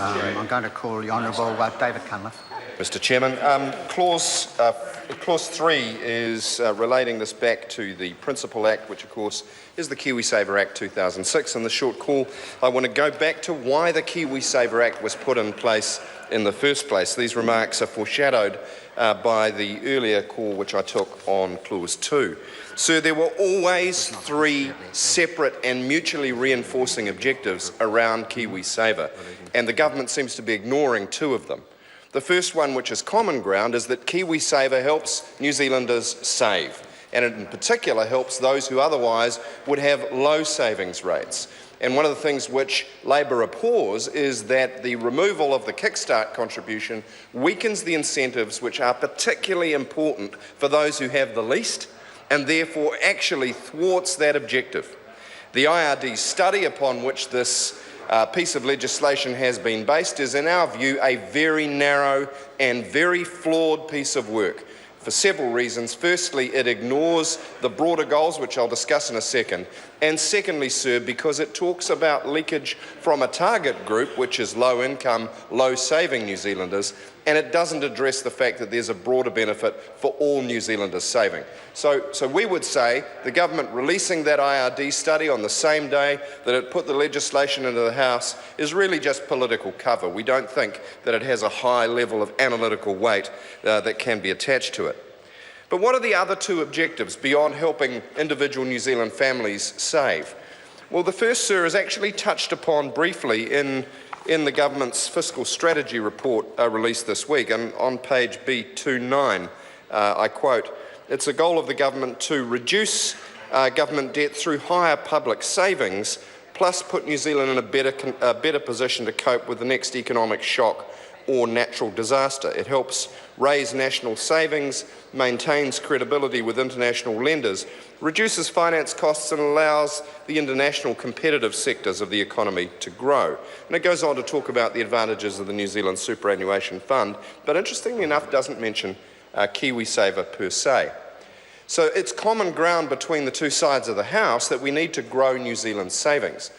I'm going to call the Honourable David Cunliffe. Mr Chairman, clause 3 is relating this back to the Principal Act, which of course is the KiwiSaver Act 2006. In the short call, I want to go back to why the KiwiSaver Act was put in place in the first place. These remarks are foreshadowed by the earlier call which I took on clause 2. Sir, there were always 3 separate and mutually reinforcing objectives around KiwiSaver, and the government seems to be ignoring 2 of them. The first one, which is common ground, is that KiwiSaver helps New Zealanders save, and it in particular helps those who otherwise would have low savings rates. And one of the things which Labor abhors is that the removal of the Kickstart contribution weakens the incentives which are particularly important for those who have the least, and therefore actually thwarts that objective. The IRD study upon which this piece of legislation has been based is, in our view, a very narrow and very flawed piece of work for several reasons. Firstly, it ignores the broader goals, which I'll discuss in a second. And secondly, sir, because it talks about leakage from a target group, which is low income, low saving New Zealanders, and it doesn't address the fact that there's a broader benefit for all New Zealanders saving. So we would say the government releasing that IRD study on the same day that it put the legislation into the House is really just political cover. We don't think that it has a high level of analytical weight that can be attached to it. But what are the other 2 objectives beyond helping individual New Zealand families save? Well, the first, sir, is actually touched upon briefly in the government's fiscal strategy report released this week, and on page B29, I quote, "It's a goal of the government to reduce government debt through higher public savings, plus put New Zealand in a better position to cope with the next economic shock or natural disaster. It helps raise national savings, maintains credibility with international lenders, reduces finance costs and allows the international competitive sectors of the economy to grow." And it goes on to talk about the advantages of the New Zealand Superannuation Fund, but interestingly enough doesn't mention KiwiSaver per se. So it's common ground between the 2 sides of the House that we need to grow New Zealand's savings.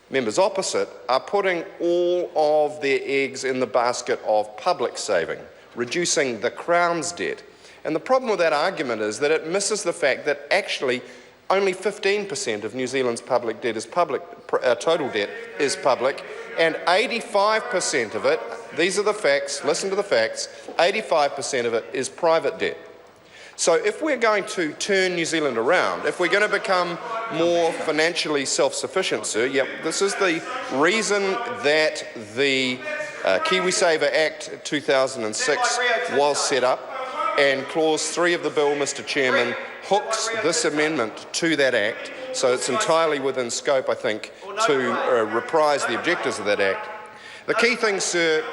Members opposite are putting all of their eggs in the basket of public saving, reducing the Crown's debt. And the problem with that argument is that it misses the fact that actually only 15% of New Zealand's public debt is public, total debt is public, and 85% of it, these are the facts, listen to the facts, 85% of it is private debt. So if we're going to turn New Zealand around, if we're going to become more financially self-sufficient, sir, this is the reason that the KiwiSaver Act 2006 was set up, and clause 3 of the bill, Mr Chairman, hooks this amendment to that act, so it's entirely within scope, I think, to reprise the objectives of that act. The key thing, sir,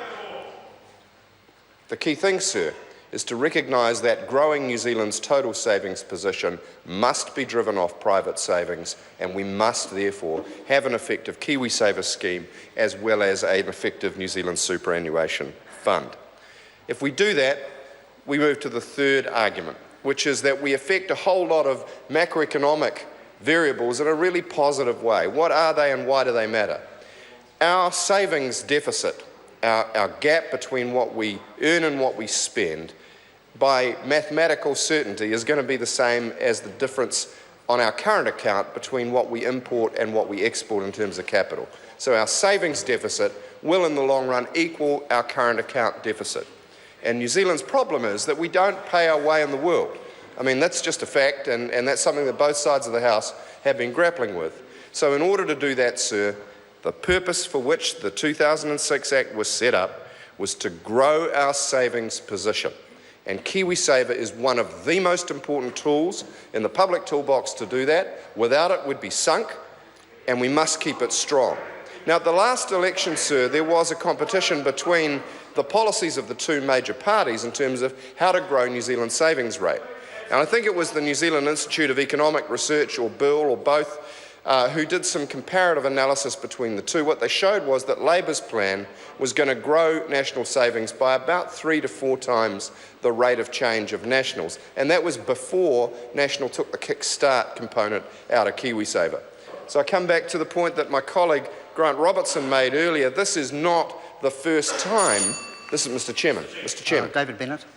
is to recognise that growing New Zealand's total savings position must be driven off private savings, and we must therefore have an effective KiwiSaver scheme as well as an effective New Zealand Superannuation Fund. If we do that, we move to the third argument, which is that we affect a whole lot of macroeconomic variables in a really positive way. What are they and why do they matter? Our savings deficit, our gap between what we earn and what we spend, by mathematical certainty is going to be the same as the difference on our current account between what we import and what we export in terms of capital. So our savings deficit will in the long run equal our current account deficit. And New Zealand's problem is that we don't pay our way in the world. I mean, that's just a fact, and that's something that both sides of the House have been grappling with. So in order to do that, sir, the purpose for which the 2006 Act was set up was to grow our savings position. And KiwiSaver is one of the most important tools in the public toolbox to do that. Without it, we'd be sunk, and we must keep it strong. Now, at the last election, sir, there was a competition between the policies of the 2 major parties in terms of how to grow New Zealand's savings rate. And I think it was the New Zealand Institute of Economic Research, or BIRL, or both, who did some comparative analysis between the 2. What they showed was that Labor's plan was going to grow national savings by about 3 to 4 times the rate of change of Nationals. And that was before National took the Kickstart component out of KiwiSaver. So I come back to the point that my colleague Grant Robertson made earlier. This is not the first time. This is Mr. Chairman. Mr. Chairman. David Bennett.